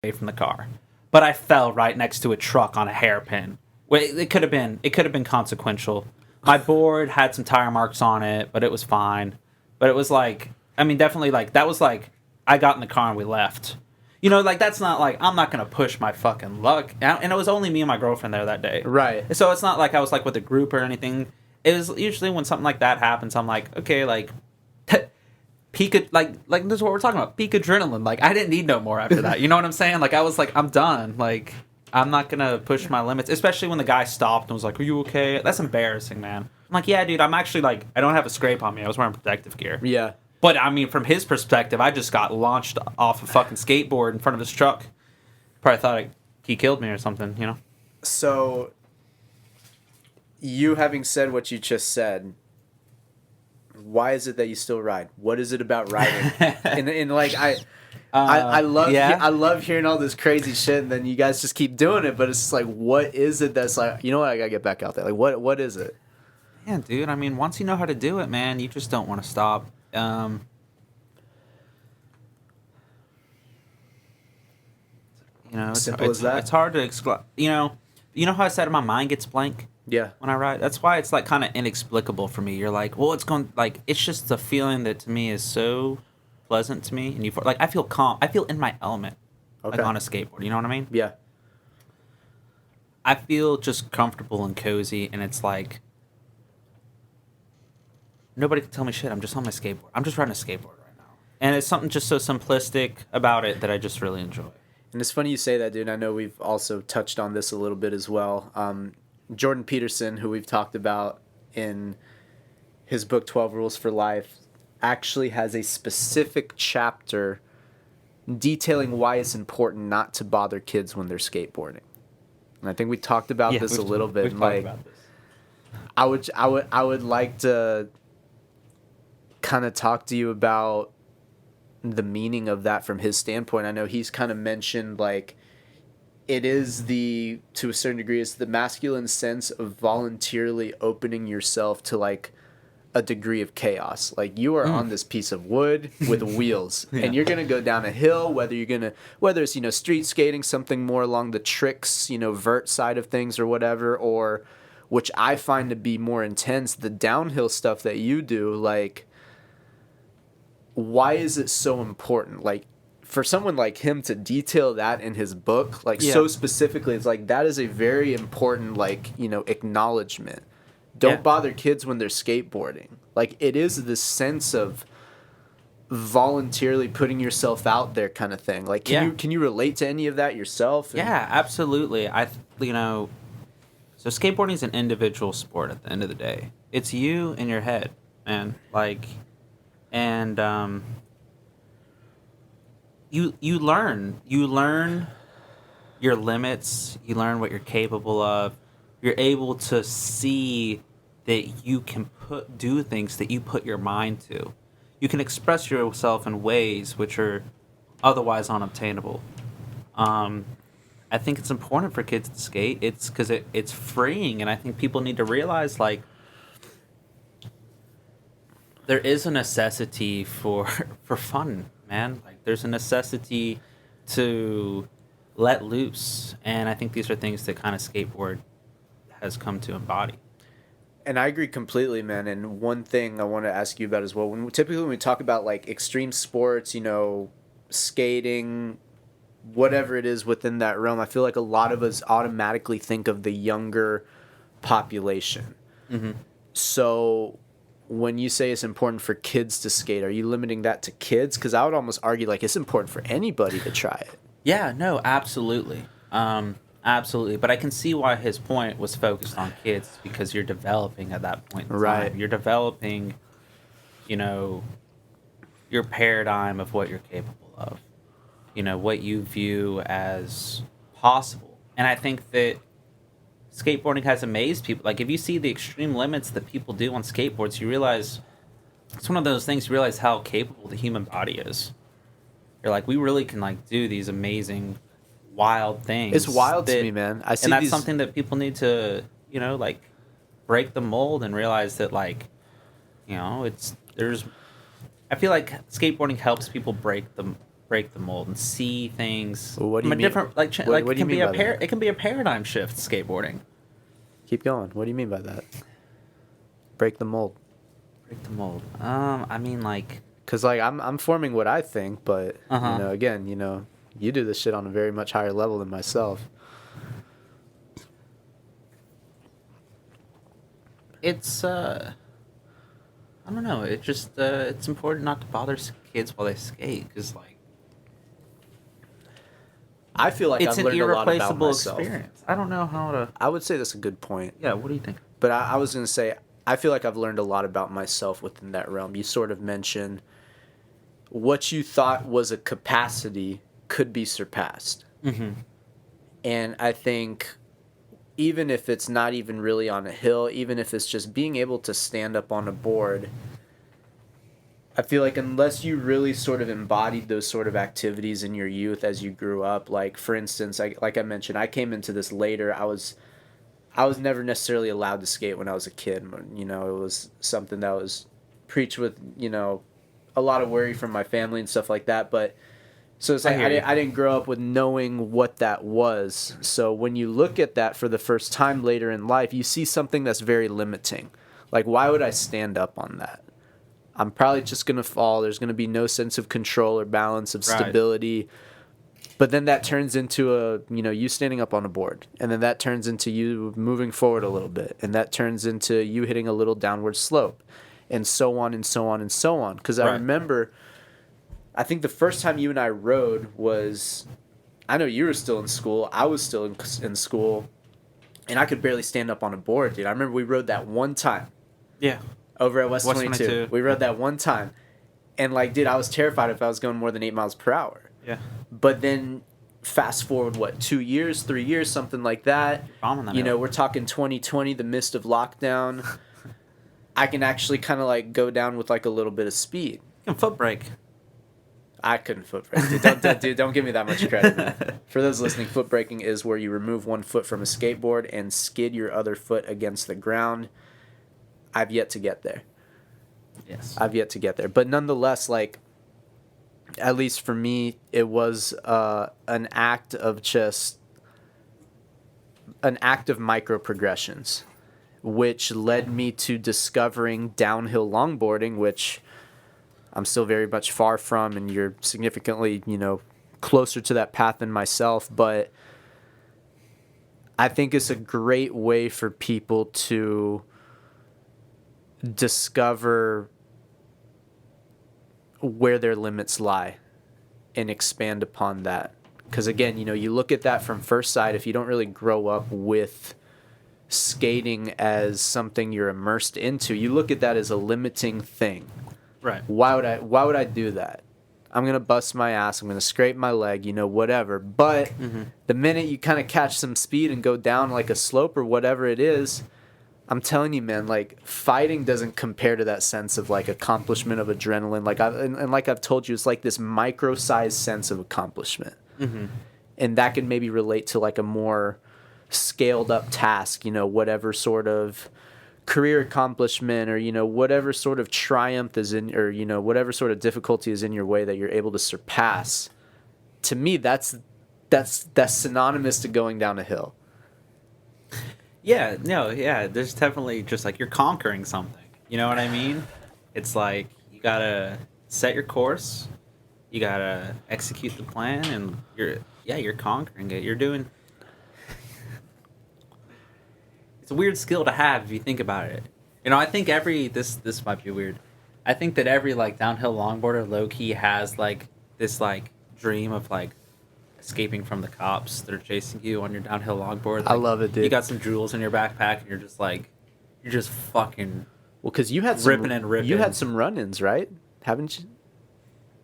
away from the car, but I fell right next to a truck on a hairpin. Wait, it could have been consequential. My board had some tire marks on it, but it was fine. But it was like, I mean, definitely like that was like I got in the car and we left. You know, like that's not like I'm not gonna push my fucking luck. And it was only me and my girlfriend there that day, Right. so it's not like I was like with a group or anything. It was usually when something like that happens, I'm like, okay, like peak like this is what we're talking about, peak adrenaline. Like I didn't need no more after that. You know what I'm saying? Like I was like, I'm done. Like I'm not gonna push my limits, especially when the guy stopped and was like, "Are you okay?" That's embarrassing, man. I'm like, yeah, dude. I'm actually like, I don't have a scrape on me. I was wearing protective gear. Yeah. But I mean, from his perspective, I just got launched off a fucking skateboard in front of his truck. Probably thought he killed me or something. You know? So, you having said what you just said, why is it that you still ride? What is it about riding? and like I love yeah. I love hearing all this crazy shit, and then you guys just keep doing it. But it's just like, what is it that's like? You know what? I gotta get back out there. Like, what is it? Yeah, dude. I mean, once you know how to do it, man, you just don't want to stop. You know, Simple as that. It's hard to explain. You know how I said my mind gets blank Yeah. when I ride. That's why it's like kind of inexplicable for me. You're like, well, it's just a feeling that to me is so pleasant to me, and like I feel calm. I feel in my element, Okay. like on a skateboard. You know what I mean? Yeah. I feel just comfortable and cozy, and it's like nobody can tell me shit. I'm just on my skateboard. I'm just riding a skateboard right now, and it's something just so simplistic about it that I just really enjoy. And it's funny you say that, dude. I know we've also touched on this a little bit as well. Jordan Peterson, who we've talked about in his book 12 Rules for Life, actually has a specific chapter detailing why it's important not to bother kids when they're skateboarding. And I think we talked about this a little bit. We've talked Like, about this. I would like to kind of talk to you about the meaning of that from his standpoint. I know he's kind of mentioned like it is to a certain degree, it's the masculine sense of voluntarily opening yourself to like a degree of chaos. Like you are on this piece of wood with wheels and you're going to go down a hill, whether it's, street skating, something more along the tricks, vert side of things or whatever, or which I find to be more intense, the downhill stuff that you do. Like, why is it so important? Like, for someone like him to detail that in his book, like so specifically, it's like that is a very important, like, acknowledgement. Don't bother kids when they're skateboarding. Like, it is this sense of voluntarily putting yourself out there kind of thing. Like, can you relate to any of that yourself? Yeah, absolutely. So skateboarding is an individual sport at the end of the day. It's you in your head, man. Like, and you learn your limits. You learn what you're capable of. You're able to see that you can do things that you put your mind to. You can express yourself in ways which are otherwise unobtainable. I think it's important for kids to skate. It's because it's freeing, and I think people need to realize like there is a necessity for fun, man. Like there's a necessity to let loose, and I think these are things that kind of skateboard has come to embody. And I agree completely, man. And one thing I want to ask you about as well, typically when we talk about like extreme sports, skating, whatever it is within that realm, I feel like a lot of us automatically think of the younger population. Mm-hmm. So when you say it's important for kids to skate, are you limiting that to kids? Because I would almost argue like it's important for anybody to try it. Yeah, no, absolutely. Absolutely. But I can see why his point was focused on kids, because you're developing at that point in time. Right. You're developing, your paradigm of what you're capable of, what you view as possible. And I think that skateboarding has amazed people. Like, if you see the extreme limits that people do on skateboards, you realize it's one of those things, you realize how capable the human body is. You're like, we really can, like, do these amazing, wild things. It's wild to me, man. I see and that's something that people need to, like, break the mold and realize that, like, I feel like skateboarding helps people break break the mold and see things Well, what do from you a mean? different like What do it you can be mean a by that? it can be a paradigm shift skateboarding. Keep going. What do you mean by that? Break the mold. Break the mold. I mean like Cause like I'm forming what I think, but Uh-huh. you know, again, you know, you do this shit on a very much higher level than myself. it's I don't know. It just it's important not to bother kids while they skate because like I feel like it's I've an learned a lot about irreplaceable myself. experience. I don't know how to. I would say that's a good point. Yeah, what do you think? But I was gonna say I feel like I've learned a lot about myself within that realm. You sort of mentioned what you thought was a capacity could be surpassed. Mm-hmm. And I think even if it's not even really on a hill, even if it's just being able to stand up on a board, I feel like unless you really sort of embodied those sort of activities in your youth as you grew up, like for instance, like I mentioned, I came into this later. I was never necessarily allowed to skate when I was a kid. You know, it was something that was preached with, you know, a lot of worry from my family and stuff like that. But so it's like I didn't grow up with knowing what that was. So when you look at that for the first time later in life, you see something that's very limiting. Like, why would I stand up on that? I'm probably just going to fall. There's going to be no sense of control or balance of Right. stability. But then that turns into you standing up on a board. And then that turns into you moving forward a little bit. And that turns into you hitting a little downward slope. And so on and so on and so on. Because I Right. remember, I think the first time you and I rode was, I know you were still in school. I was still in school. And I could barely stand up on a board, dude. I remember we rode that one time Yeah. over at West West 22. 22. We rode that one time. And, like, dude, I was terrified if I was going more than 8 miles per hour. Yeah. But then fast forward, 2 years, 3 years, something like that. Bombing that You know, hill. we're talking 2020, the midst of lockdown. I can actually kind of like go down with like a little bit of speed. You can foot brake. I couldn't foot brake. Dude, don't give me that much credit, man. For those listening, foot braking is where you remove one foot from a skateboard and skid your other foot against the ground. I've yet to get there. Yes. I've yet to get there. But nonetheless, like, at least for me, it was an act of micro progressions, which led me to discovering downhill longboarding, which I'm still very much far from, and you're significantly, closer to that path than myself. But I think it's a great way for people to discover where their limits lie and expand upon that. Because again, you look at that from first sight, if you don't really grow up with skating as something you're immersed into, you look at that as a limiting thing. Right. Why would I do that? I'm going to bust my ass, I'm going to scrape my leg, whatever. But the minute you kind of catch some speed and go down like a slope or whatever it is, I'm telling you, man, like, fighting doesn't compare to that sense of like accomplishment of adrenaline. Like and like I've told you, it's like this micro-sized sense of accomplishment. And that can maybe relate to like a more scaled up task, whatever sort of career accomplishment or, whatever sort of triumph is in, or, whatever sort of difficulty is in your way that you're able to surpass. To me, that's synonymous to going down a hill. Yeah, no, yeah, there's definitely just like you're conquering something. You know what I mean? It's like you gotta set your course, you gotta execute the plan, and you're conquering it. You're doing. It's a weird skill to have if you think about it. I think this might be weird. I think that every like downhill longboarder low key has like this like dream of like escaping from the cops that are chasing you on your downhill longboard. Like, I love it, dude. You got some jewels in your backpack, and you're just fucking. Well, because you had some ripping. You had some run-ins, right? Haven't you?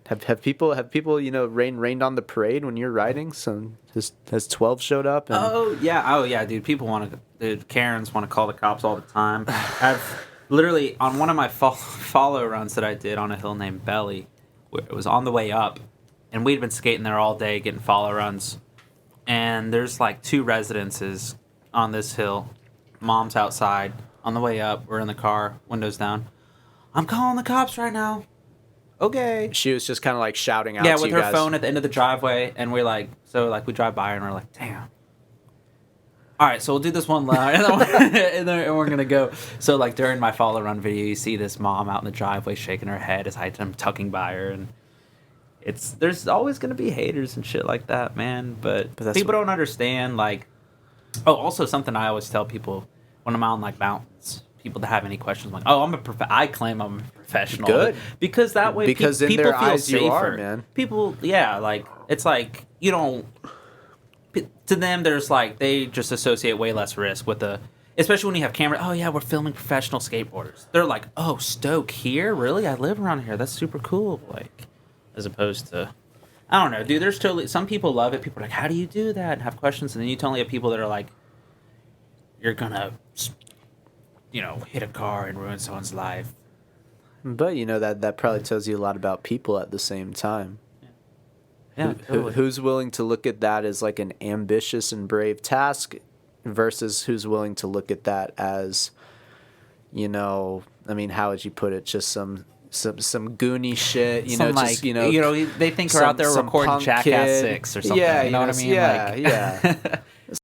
Have people rained on the parade when you're riding? Some has 12 showed up? And... Oh yeah, dude. Karens want to call the cops all the time. I've literally on one of my follow runs that I did on a hill named Belly, where it was on the way up. And we'd been skating there all day, getting follow runs. And there's like 2 residences on this hill. Mom's outside. On the way up, we're in the car, windows down. I'm calling the cops right now. okay. She was just kind of like shouting out Yeah, to with you her guys. phone at the end of the driveway, and we're like, so like we drive by her and we're like, damn. All right, so we'll do this one loud, and then we're gonna go. So like during my follow run video, you see this mom out in the driveway shaking her head as I'm tucking by her, and there's always gonna be haters and shit like that, man. But that's people what- don't understand. Like, oh, also something I always tell people when I'm out in like mountains, people that have any questions, I'm like, oh, I claim I'm a professional. Good. Because that way, Because in people their feel eyes safer. you are, man. People, yeah, like it's like you don't. To them, there's like they just associate way less risk with the, especially when you have camera. Oh yeah, we're filming professional skateboarders. They're like, oh, Stoke here, really? I live around here. That's super cool. Like, as opposed to, I don't know, dude. There's totally some people love it. People are like, how do you do that? And have questions, and then you totally have people that are like, you're gonna, hit a car and ruin someone's life. But that probably tells you a lot about people at the same time. Yeah, totally. Who's willing to look at that as like an ambitious and brave task versus who's willing to look at that as, I mean, how would you put it? Just some goony shit, Some, just, they think we're out there some recording punk Jackass kid. 6 or something. Yeah, you know what I mean? Yeah, Like, yeah.